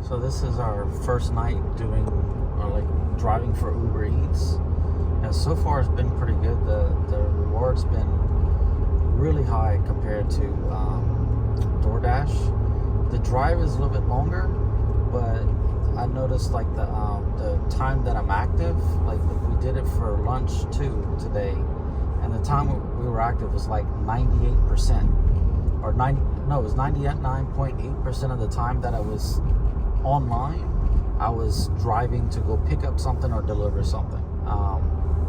So this is our first night doing, or like driving for Uber Eats, and so far it's been pretty good. The reward's been really high compared to DoorDash. The drive is a little bit longer, but I noticed like the time that I'm active, like we did it for lunch too today, and the time we were active was like 98%, or it was 99.8% of the time that I was online, I was driving to go pick up something or deliver something.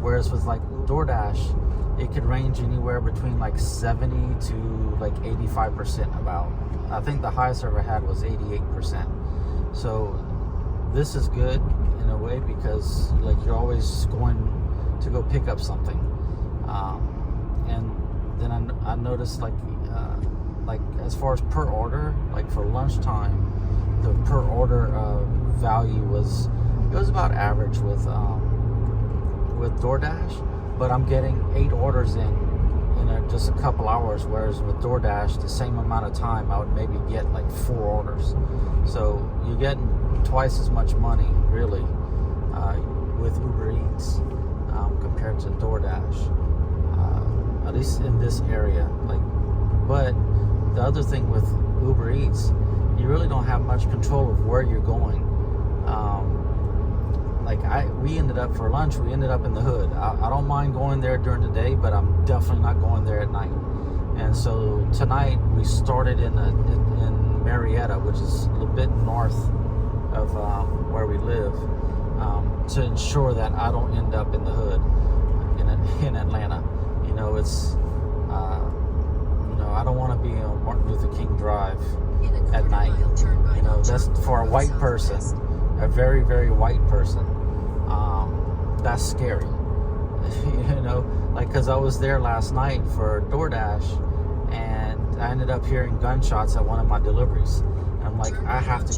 Whereas with like DoorDash, it could range anywhere between like 70 to like 85% about. I think the highest I ever had was 88%. So this is good in a way because like you're always going to go pick up something. And then I noticed like as far as per order, like for lunchtime, the per order value was about average with DoorDash, but I'm getting 8 orders in just a couple hours, whereas with DoorDash the same amount of time I would maybe get like 4 orders. So you're getting twice as much money really with Uber Eats compared to DoorDash, at least in this area. But the other thing with Uber Eats, you really don't have much control of where you're going. We ended up for lunch, we ended up in the hood. I don't mind going there during the day, but I'm definitely not going there at night. And so tonight we started in Marietta, which is a little bit north of where we live, to ensure that I don't end up in the hood in Atlanta. It's I don't want to be on Martin Luther King Drive at night. That's for a white person, a very, very white person. That's scary. Because I was there last night for DoorDash, and I ended up hearing gunshots at one of my deliveries. And I'm like, I have to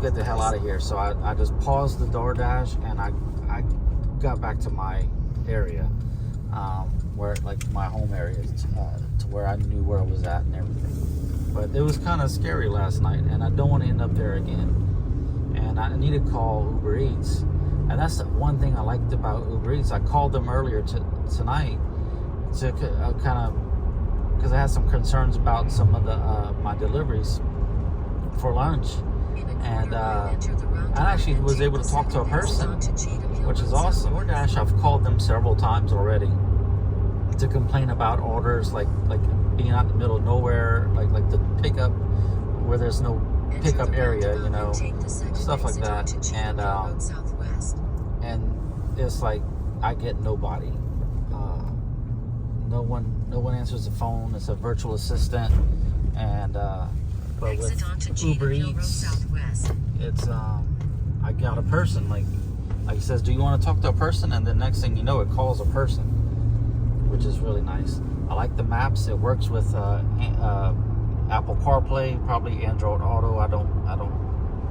get the hell out of here. So I just paused the DoorDash and I got back to my area, where like my home area, to where I knew where I was at and everything. But it was kind of scary last night, and I don't want to end up there again. And I need to call Uber Eats. And that's the one thing I liked about Uber Eats. I called them earlier tonight to kind of, because I had some concerns about some of the my deliveries for lunch. And I actually was able to talk to a person, which is awesome. DoorDash, I've called them several times already to complain about orders like being out in the middle of nowhere, like the pickup where there's no pickup area, stuff like that. And it's like I get nobody. No one answers the phone. It's a virtual assistant. And but with Uber Eats, it's I got a person like it says, do you want to talk to a person? And the next thing you know, it calls a person, which is really nice. I like the maps. It works with Apple CarPlay, probably Android Auto. I don't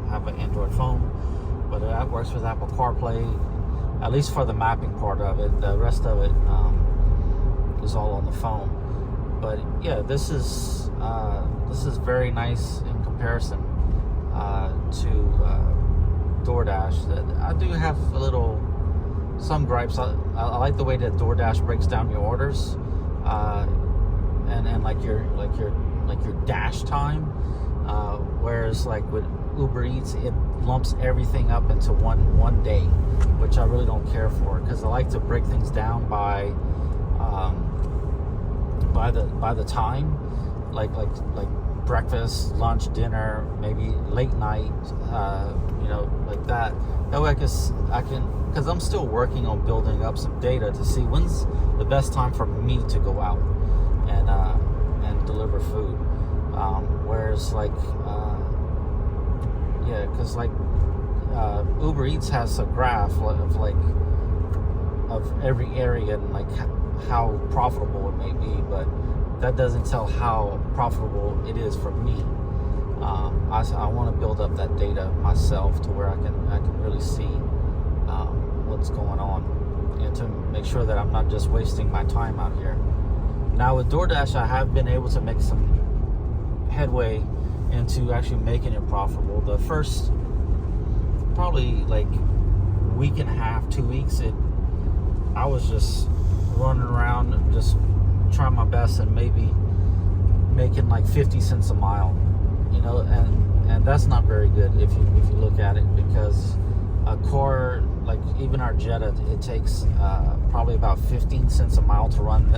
have an Android phone, but it works with Apple CarPlay, at least for the mapping part of it. The rest of it is all on the phone. But yeah, this is very nice in comparison to DoorDash. I do have some gripes. I like the way that DoorDash breaks down your orders, and like your dash time, whereas like with Uber Eats, it lumps everything up into one day, which I really don't care for, because I like to break things down by the time, like breakfast, lunch, dinner, maybe late night, like that. That way I can, because I'm still working on building up some data to see when's the best time for me to go out and deliver food. Whereas because Uber Eats has a graph of every area and like how profitable it may be, but that doesn't tell how profitable it is for me. I want to build up that data myself to where I can really see what's going on, and to make sure that I'm not just wasting my time out here. Now with DoorDash, I have been able to make some headway into actually making it profitable. The first probably like week and a half, 2 weeks, I was just running around just trying my best and maybe making like 50 cents a mile, you know, and that's not very good if you look at it, because a car like even our Jetta, it takes probably about 15 cents a mile to run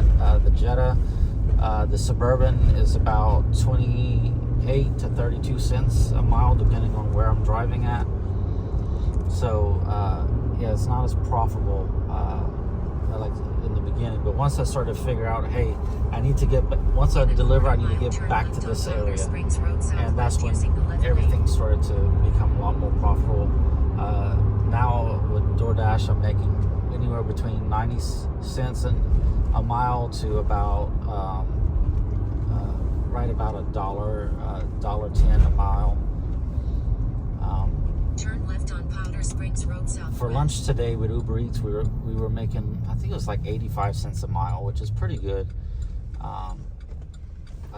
the Jetta. The Suburban is about 28 to 32 cents a mile depending on where I'm driving at. So yeah, it's not as profitable like in the beginning, but once I started to figure out, hey, I need to once I deliver, I need to get back to this area, and that's when everything started to become a lot more profitable. Now with DoorDash, I'm making anywhere between 90 cents a mile to about right about $1.10 a mile. Turn left on Powder Springs Road south. For lunch today with Uber Eats, we were making, I think it was like 85 cents a mile, which is pretty good. I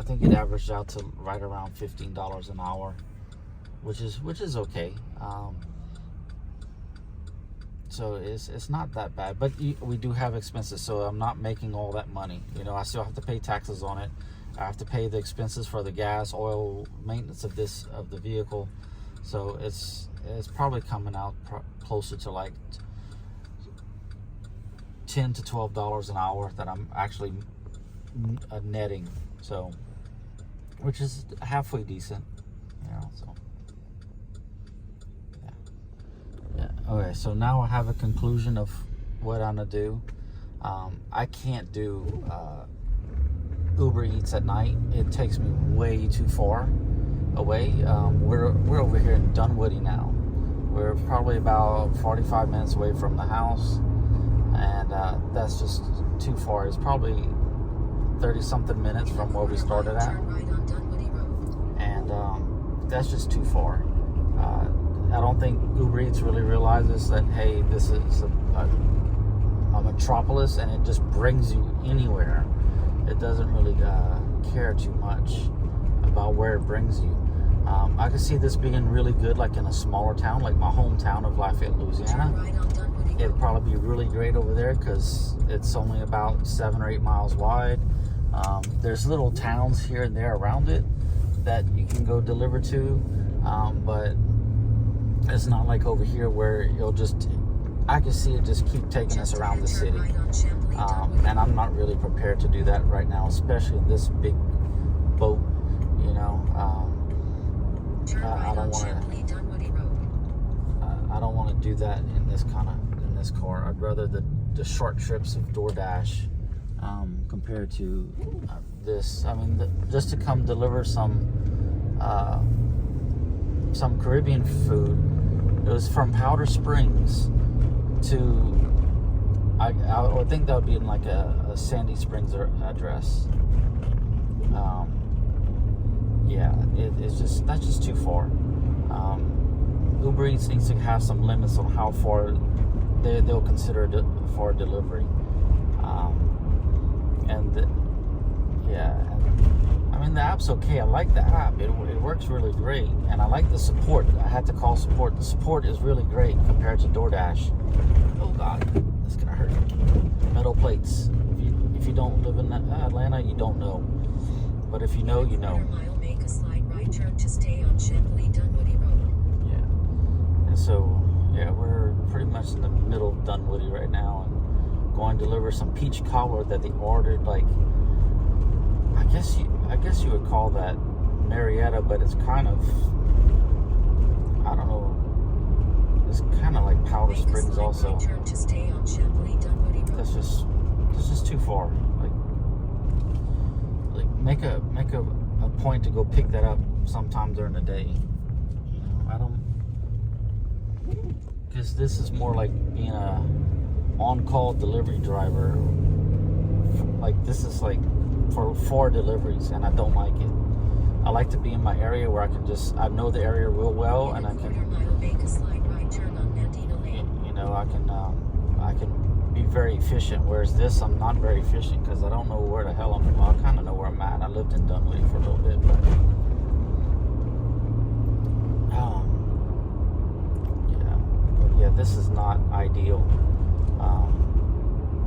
think it averaged out to right around $15 an hour, which is okay. So it's not that bad, but we do have expenses, so I'm not making all that money. You know, I still have to pay taxes on it. I have to pay the expenses for the gas, oil, maintenance of the vehicle. So it's probably coming out closer to like $10 to $12 an hour that I'm actually netting. So, which is halfway decent, you know. So yeah. Okay, so now I have a conclusion of what I'm gonna do. I can't do Uber Eats at night. It takes me way too far away. We're over here in Dunwoody now. We're probably about 45 minutes away from the house, and that's just too far. It's probably 30 something minutes from where we started at, and that's just too far. I don't think Uber Eats really realizes that, hey, this is a metropolis and it just brings you anywhere. It doesn't really care too much about where it brings you. I could see this being really good like in a smaller town, like my hometown of Lafayette, Louisiana. It'd probably be really great over there because it's only about 7 or 8 miles wide. There's little towns here and there around it that you can go deliver to, but it's not like over here where I can see it just keep taking us around the city, and I'm not really prepared to do that right now, especially in this big boat, you know. I don't want to do that in this car. I'd rather the short trips of DoorDash compared to this. I mean, just to come deliver some Caribbean food. It was from Powder Springs to, I would think that would be in like a Sandy Springs address. Yeah, that's just too far. Uber Eats needs to have some limits on how far they'll consider for delivery. I mean, the app's okay. I like the app. It works really great, and I like the support. I had to call support. The support is really great compared to DoorDash. Oh God, this is gonna hurt. Metal plates. If you don't live in Atlanta, you don't know. But if you know, you know. Make a slight right turn to stay on Champley Dunwoody Road. Yeah. And so, yeah, we're pretty much in the middle of Dunwoody right now, and going to deliver some peach cobbler that they ordered. Like, I guess you would call that Marietta, but it's kind of, I don't know. It's kind of like Powder Springs also. Right turn to stay on Champley Dunwoody Road. That's just too far. Like make a point to go pick that up sometime during the day. You know, because this is more like being a on-call delivery driver. Like, this is like for deliveries, and I don't like it. I like to be in my area where I know the area real well, and I can, you know, I can be very efficient. Whereas this, I'm not very efficient because I don't know where the hell I kind of know where I'm at. I lived in Dunwoody for a little bit, but Yeah, this is not ideal.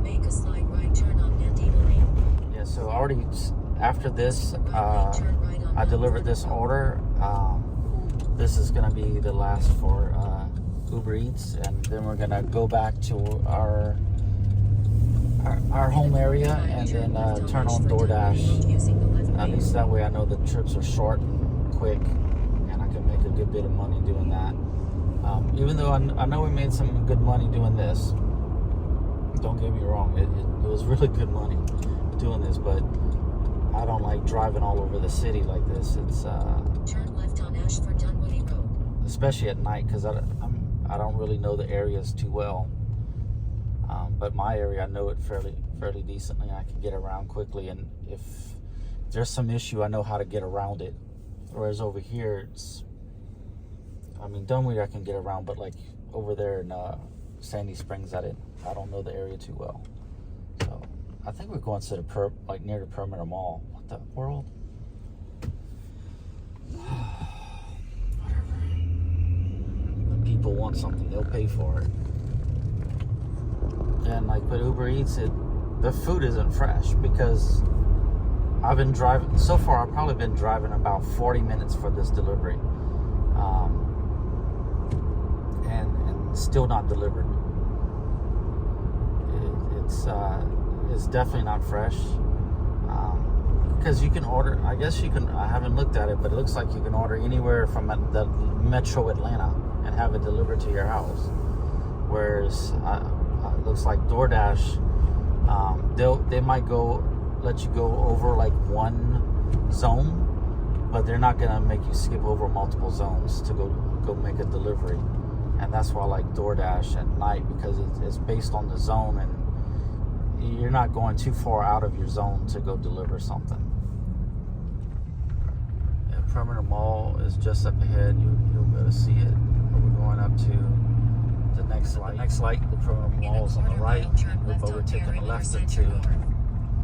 Make a slight right turn on Mandeville Lane. Yeah, so already after this, I delivered this order. This is gonna be the last for Uber Eats, and then we're gonna go back to our home area and then turn on DoorDash. At least that way I know the trips are short and quick, and I can make a good bit of money doing that. Even though I know we made some good money doing this. Don't get me wrong, it was really good money doing this, but I don't like driving all over the city like this. It's turn left on Ashford Dunwoody Road. Especially at night, because I don't really know the areas too well. But my area, I know it fairly decently. I can get around quickly, and if there's some issue, I know how to get around it. Whereas over here, Dunwoody I can get around, but like over there in Sandy Springs, I don't know the area too well. So I think we're going to the near the Perimeter Mall. What the world? Whatever. When people want something, they'll pay for it. And like with Uber Eats, the food isn't fresh because I've been driving. So far, I've probably been driving about 40 minutes for this delivery, and still not delivered. It's definitely not fresh. Because you can order. I guess you can. I haven't looked at it, but it looks like you can order anywhere from the Metro Atlanta and have it delivered to your house. Whereas it looks like DoorDash, they might let you go over like one zone, but they're not gonna make you skip over multiple zones to go make a delivery. And that's why I like DoorDash at night, because it's based on the zone, and you're not going too far out of your zone to go deliver something. Yeah, Perimeter Mall is just up ahead. You'll be able to see it. We're going up to the next light. The next light, the Perimeter Mall is on the right. But we're taking the left into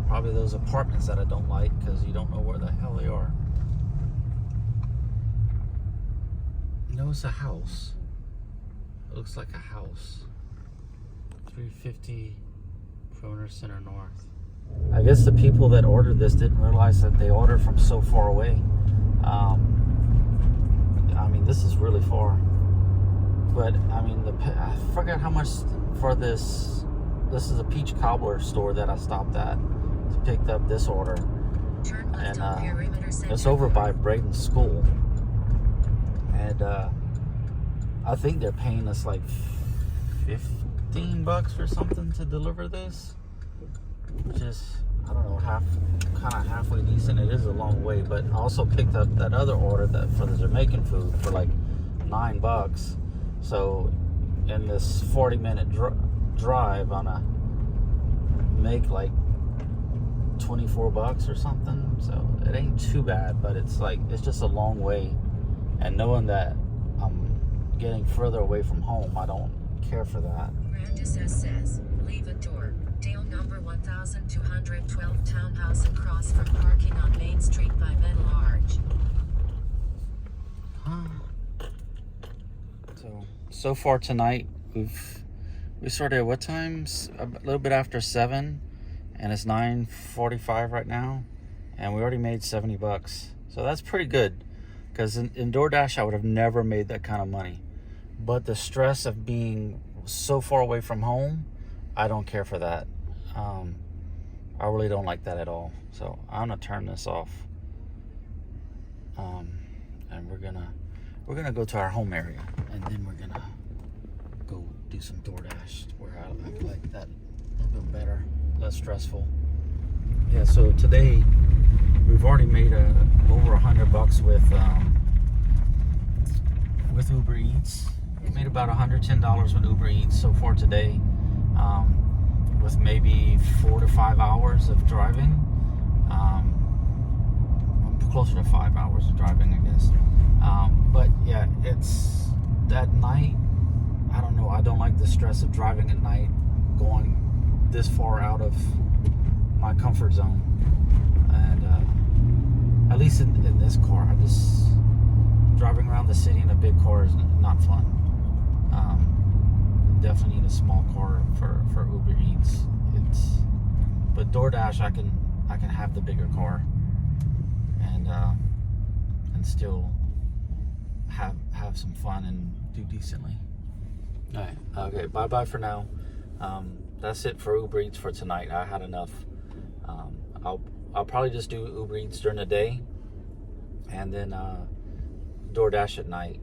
probably those apartments that I don't like, because you don't know where the hell they are. No, it's a house. It looks like a house. 350 Perimeter Center North. I guess the people that ordered this didn't realize that they ordered from so far away. This is really far. But I forgot how much for this. This is a peach cobbler store that I stopped at. Picked up this order, and it's over by Braden School, and I think they're paying us like $15 or something to deliver this, which is, I don't know, kind of halfway decent. It is a long way, but I also picked up that other order that for the Jamaican food for like $9. So in this 40-minute drive, I'm gonna make like $24 or something. So it ain't too bad, but it's just a long way, and knowing that I'm getting further away from home, I don't care for that. Brandis says, leave a door. Dale number 1212 townhouse across from parking on Main Street by Metal Arch. So far tonight, we started at what times? A little bit after 7, and it's 9:45 right now, and we already made $70. So that's pretty good, because in DoorDash I would have never made that kind of money. But the stress of being so far away from home, I don't care for that. I really don't like that at all. So I'm gonna turn this off, and we're gonna go to our home area, and then we're gonna go do some DoorDash where I like that a little bit better, less stressful. Yeah. So today we've already made over $100 with Uber Eats. We made about $110 with Uber Eats so far today, with maybe 4 to 5 hours of driving. Closer to 5 hours of driving, I guess. But yeah, it's that night. I don't know. I don't like the stress of driving at night, going this far out of my comfort zone. And at least in this car, driving around the city in a big car is not fun. Definitely need a small car for Uber Eats. But DoorDash, I can have the bigger car and still have some fun and do decently. All right, okay, bye for now. That's it for Uber Eats for tonight. I had enough. I'll probably just do Uber Eats during the day, and then DoorDash at night.